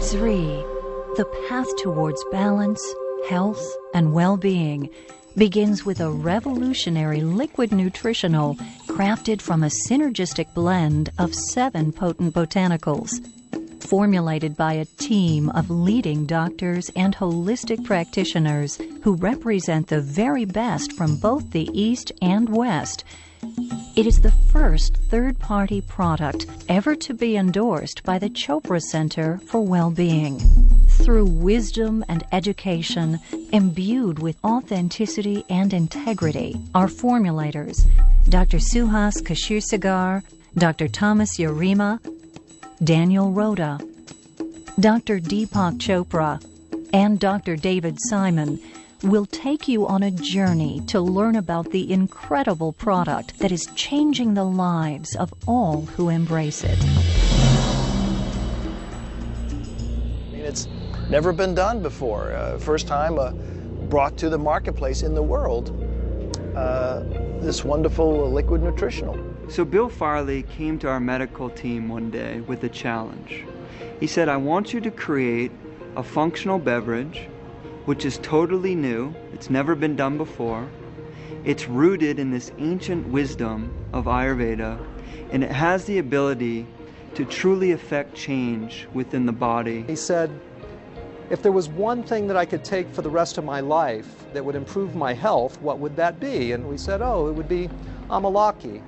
ZRII, the path towards balance, health, and well-being, begins with a revolutionary liquid nutritional crafted from a synergistic blend of 7 potent botanicals. Formulated by a team of leading doctors and holistic practitioners who represent the very best from both the East and West, it is the first third-party product ever to be endorsed by the Chopra Center for Well-Being. Through wisdom and education, imbued with authenticity and integrity, our formulators, Dr. Suhas Kashirsagar, Dr. Thomas Yarima, Daniel Rhoda, Dr. Deepak Chopra, and Dr. David Simon will take you on a journey to learn about the incredible product that is changing the lives of all who embrace it. I mean, it's never been done before. First time brought to the marketplace in the world, this wonderful liquid nutritional. So Bill Farley came to our medical team one day with a challenge. He said, I want you to create a functional beverage which is totally new, it's never been done before, it's rooted in this ancient wisdom of Ayurveda, and it has the ability to truly affect change within the body. He said, if there was one thing that I could take for the rest of my life that would improve my health, what would that be? And we said, oh, it would be Amalaki.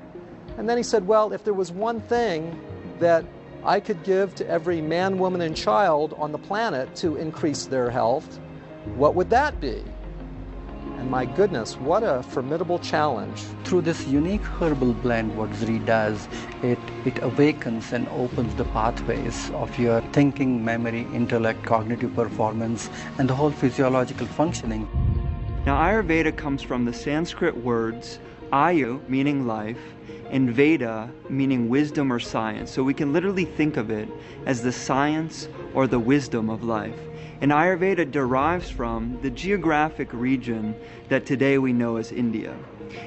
And then he said, well, if there was one thing that I could give to every man, woman, and child on the planet to increase their health, what would that be? And my goodness, what a formidable challenge. Through this unique herbal blend, what ZRII does, it awakens and opens the pathways of your thinking, memory, intellect, cognitive performance, and the whole physiological functioning. Now, Ayurveda comes from the Sanskrit words Ayu, meaning life, and Veda, meaning wisdom or science. So we can literally think of it as the science or the wisdom of life. And Ayurveda derives from the geographic region that today we know as India.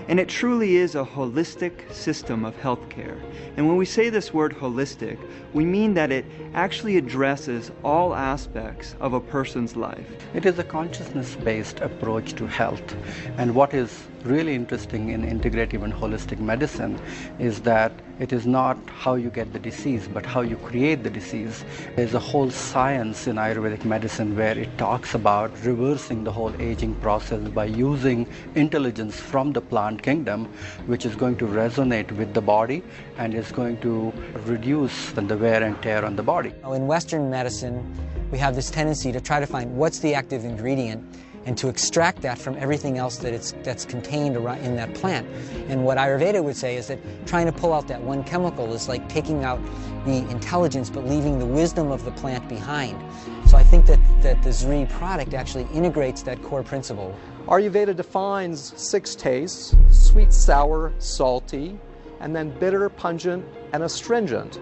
And it truly is a holistic system of healthcare. And when we say this word holistic, we mean that it actually addresses all aspects of a person's life. It is a consciousness-based approach to health. And what is really interesting in integrative and holistic medicine is that it is not how you get the disease, but how you create the disease. There's a whole science in Ayurvedic medicine where it talks about reversing the whole aging process by using intelligence from the plant kingdom, which is going to resonate with the body and is going to reduce the wear and tear on the body. In Western medicine, we have this tendency to try to find what's the active ingredient and to extract that from everything else that's contained in that plant. And what Ayurveda would say is that trying to pull out that one chemical is like taking out the intelligence but leaving the wisdom of the plant behind. So I think that the ZRII product actually integrates that core principle. Ayurveda defines 6 tastes: sweet, sour, salty, and then bitter, pungent, and astringent.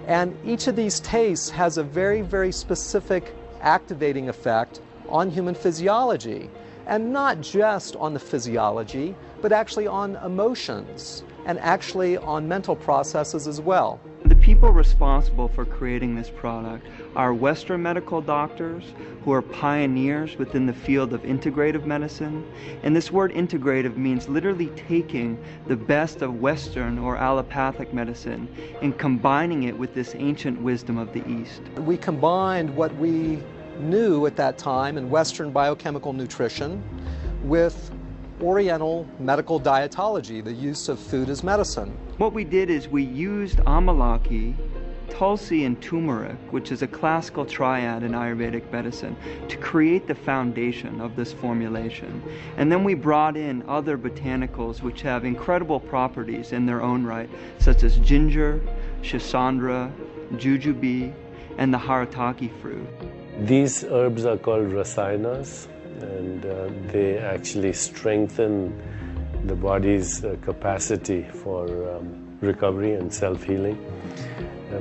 And each of these tastes has a very, very specific activating effect on human physiology, and not just on the physiology, but actually on emotions and actually on mental processes as well. The people responsible for creating this product are Western medical doctors who are pioneers within the field of integrative medicine. And this word integrative means literally taking the best of Western or allopathic medicine and combining it with this ancient wisdom of the East. We combined what we knew at that time in Western biochemical nutrition with Oriental medical dietology, the use of food as medicine. What we did is we used Amalaki, Tulsi, and turmeric, which is a classical triad in Ayurvedic medicine, to create the foundation of this formulation. And then we brought in other botanicals which have incredible properties in their own right, such as ginger, shisandra, jujube, and the harataki fruit. These herbs are called rasayanas, and they actually strengthen the body's capacity for recovery and self-healing.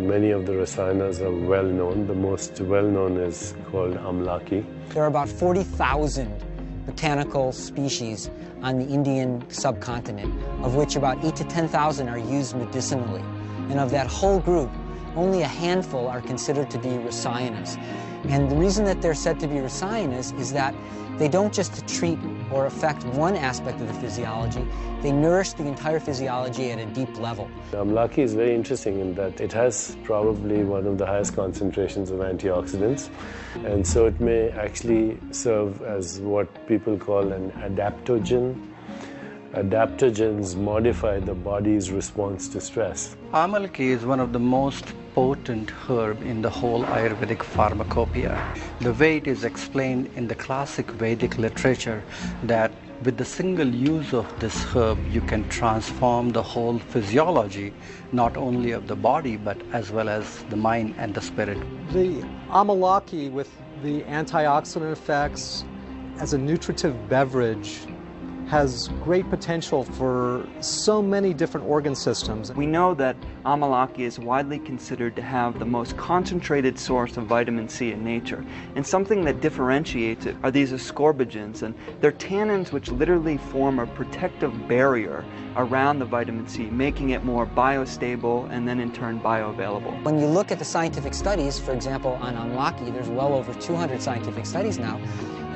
Many of the rasayanas are well known. The most well known is called Amalaki. There are about 40,000 botanical species on the Indian subcontinent, of which about 8,000 to 10,000 are used medicinally. And of that whole group, only a handful are considered to be rasayanas. And the reason that they're said to be rasayanas is that they don't just treat or affect one aspect of the physiology, they nourish the entire physiology at a deep level. Amalaki is very interesting in that it has probably one of the highest concentrations of antioxidants, and so it may actually serve as what people call an adaptogen. Adaptogens modify the body's response to stress. Amalaki is one of the most potent herb in the whole Ayurvedic pharmacopoeia. The way it is explained in the classic Vedic literature that with the single use of this herb you can transform the whole physiology, not only of the body but as well as the mind and the spirit. The Amalaki, with the antioxidant effects as a nutritive beverage, has great potential for so many different organ systems. We know that Amalaki is widely considered to have the most concentrated source of vitamin C in nature. And something that differentiates it are these ascorbigens, and they're tannins which literally form a protective barrier around the vitamin C, making it more biostable and then in turn bioavailable. When you look at the scientific studies, for example, on Amalaki, there's well over 200 scientific studies now.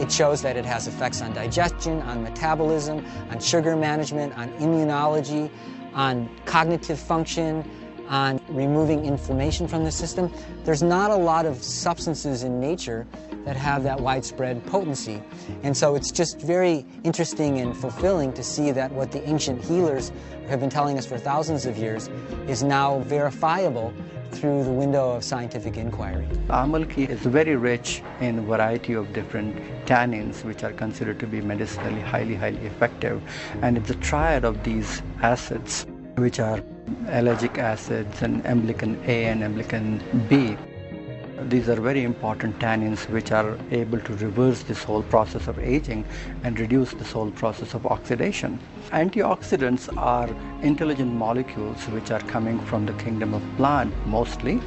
It shows that it has effects on digestion, on metabolism, on sugar management, on immunology, on cognitive function, on removing inflammation from the system. There's not a lot of substances in nature that have that widespread potency. And so it's just very interesting and fulfilling to see that what the ancient healers have been telling us for thousands of years is now verifiable through the window of scientific inquiry. Amalaki is very rich in a variety of different tannins which are considered to be medicinally highly effective, and it's a triad of these acids which are ellagic acids and emblican A and emblican B. These are very important tannins which are able to reverse this whole process of aging and reduce this whole process of oxidation. Antioxidants are intelligent molecules which are coming from the kingdom of plant mostly,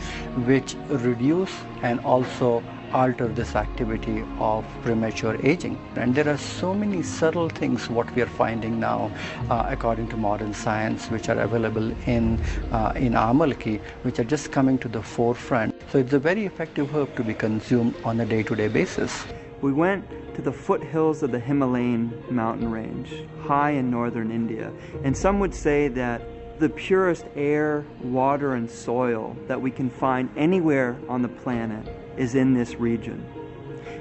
which reduce and also alter this activity of premature aging. And there are so many subtle things what we are finding now according to modern science which are available in Amalaki, which are just coming to the forefront. So it's a very effective herb to be consumed on a day-to-day basis. We went to the foothills of the Himalayan mountain range, high in northern India, and some would say that the purest air, water, and soil that we can find anywhere on the planet is in this region.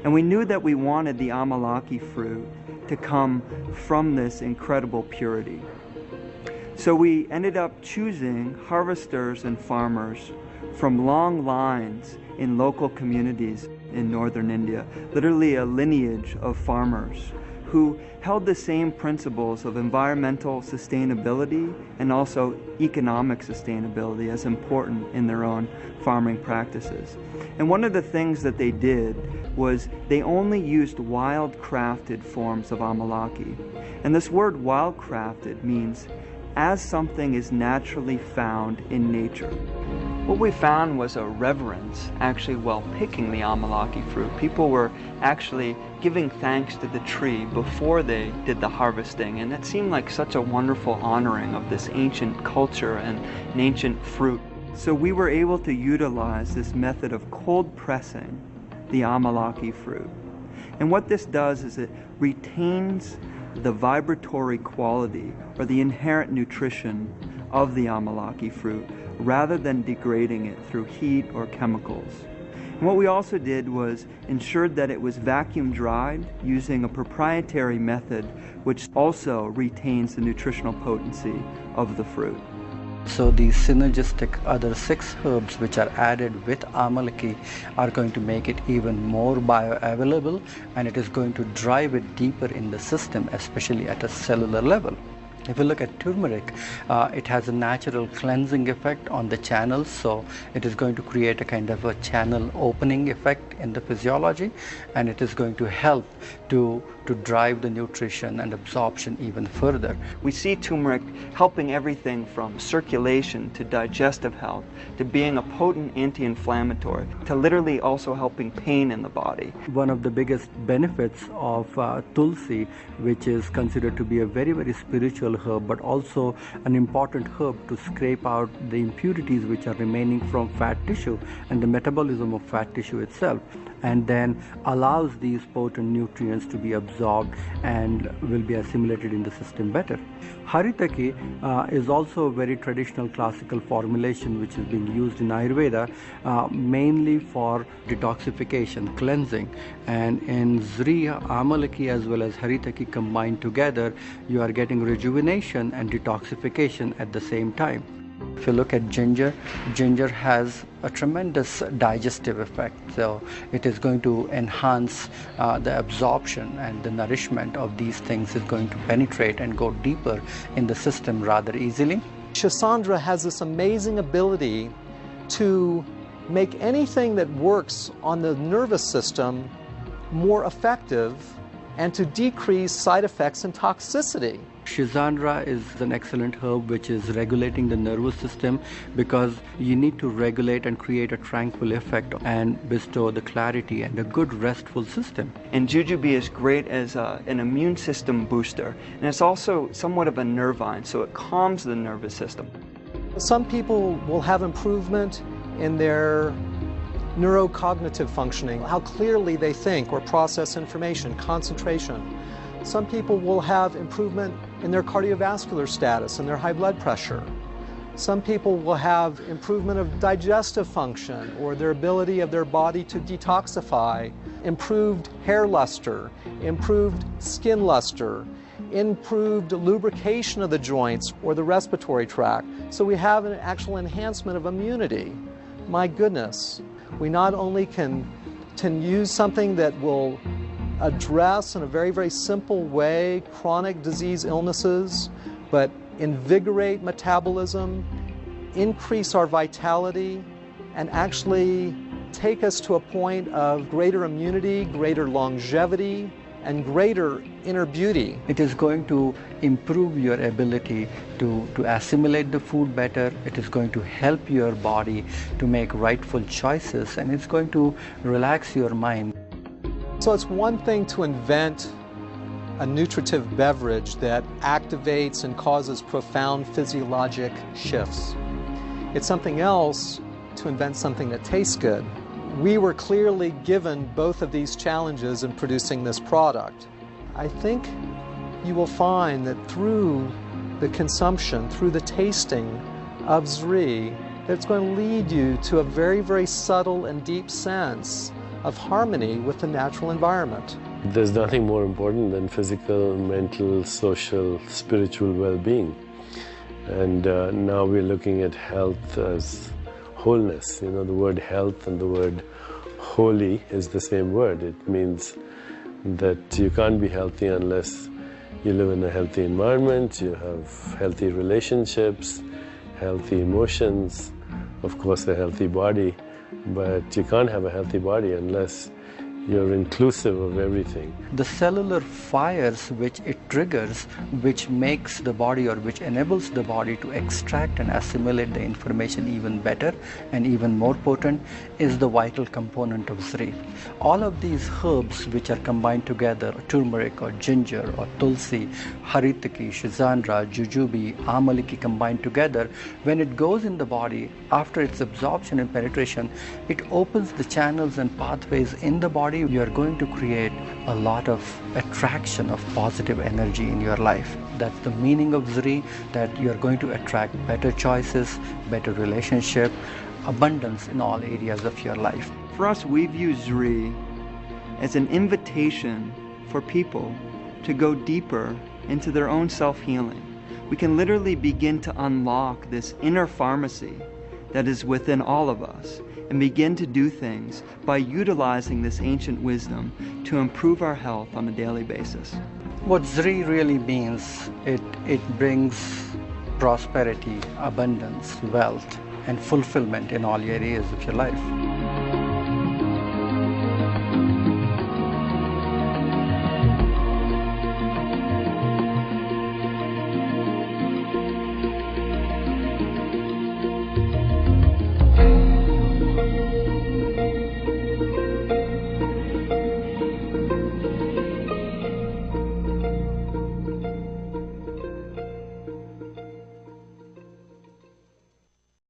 And we knew that we wanted the Amalaki fruit to come from this incredible purity. So we ended up choosing harvesters and farmers from long lines in local communities in northern India, literally a lineage of farmers who held the same principles of environmental sustainability and also economic sustainability as important in their own farming practices. And one of the things that they did was they only used wild-crafted forms of Amalaki. And this word wild-crafted means as something is naturally found in nature. What we found was a reverence actually while picking the Amalaki fruit. People were actually giving thanks to the tree before they did the harvesting, and it seemed like such a wonderful honoring of this ancient culture and an ancient fruit. So we were able to utilize this method of cold pressing the Amalaki fruit. And what this does is it retains the vibratory quality or the inherent nutrition of the Amalaki fruit rather than degrading it through heat or chemicals. And what we also did was ensured that it was vacuum dried using a proprietary method which also retains the nutritional potency of the fruit. So these synergistic other 6 herbs which are added with Amalaki are going to make it even more bioavailable, and it is going to drive it deeper in the system, especially at a cellular level. If you look at turmeric, it has a natural cleansing effect on the channels, so it is going to create a kind of a channel opening effect in the physiology, and it is going to help to to drive the nutrition and absorption even further. We see turmeric helping everything from circulation to digestive health, to being a potent anti-inflammatory, to literally also helping pain in the body. One of the biggest benefits of tulsi, which is considered to be a very, very spiritual herb, but also an important herb to scrape out the impurities which are remaining from fat tissue and the metabolism of fat tissue itself, and then allows these potent nutrients to be absorbed and will be assimilated in the system better. Haritaki is also a very traditional classical formulation which is being used in Ayurveda mainly for detoxification, cleansing, and in ZRII, Amalaki as well as Haritaki combined together, you are getting rejuvenation and detoxification at the same time. If you look at ginger, ginger has a tremendous digestive effect, so it is going to enhance the absorption, and the nourishment of these things is going to penetrate and go deeper in the system rather easily. Shisandra has this amazing ability to make anything that works on the nervous system more effective and to decrease side effects and toxicity. Shisandra is an excellent herb which is regulating the nervous system, because you need to regulate and create a tranquil effect and bestow the clarity and a good restful system. And jujube is great as an immune system booster, and it's also somewhat of a nervine, so it calms the nervous system. Some people will have improvement in their neurocognitive functioning, how clearly they think or process information, concentration. Some people will have improvement in their cardiovascular status and their high blood pressure. Some people will have improvement of digestive function or their ability of their body to detoxify, improved hair luster, improved skin luster, improved lubrication of the joints or the respiratory tract. So we have an actual enhancement of immunity. My goodness, we not only can use something that will address in a very, very simple way chronic disease illnesses, but invigorate metabolism, increase our vitality, and actually take us to a point of greater immunity, greater longevity, and greater inner beauty. It is going to improve your ability to assimilate the food better. It is going to help your body to make rightful choices, and it's going to relax your mind. So it's one thing to invent a nutritive beverage that activates and causes profound physiologic shifts. It's something else to invent something that tastes good. We were clearly given both of these challenges in producing this product. I think you will find that through the consumption, through the tasting of ZRII, it's going to lead you to a very, very subtle and deep sense of harmony with the natural environment. There's nothing more important than physical, mental, social, spiritual well-being. And now we're looking at health as wholeness. You know, the word health and the word holy is the same word. It means that you can't be healthy unless you live in a healthy environment, you have healthy relationships, healthy emotions, of course a healthy body. But you can't have a healthy body unless you're inclusive of everything. The cellular fires which it triggers, which makes the body or which enables the body to extract and assimilate the information even better and even more potent, is the vital component of ZRII. All of these herbs which are combined together, turmeric or ginger or tulsi, haritaki, shisandra, jujube, amalaki combined together, when it goes in the body, after its absorption and penetration, it opens the channels and pathways in the body. You are going to create a lot of attraction of positive energy in your life. That's the meaning of ZRII, that you are going to attract better choices, better relationship, abundance in all areas of your life. For us, we view ZRII as an invitation for people to go deeper into their own self-healing. We can literally begin to unlock this inner pharmacy that is within all of us and begin to do things by utilizing this ancient wisdom to improve our health on a daily basis. What ZRII really means, it brings prosperity, abundance, wealth, and fulfillment in all areas of your life.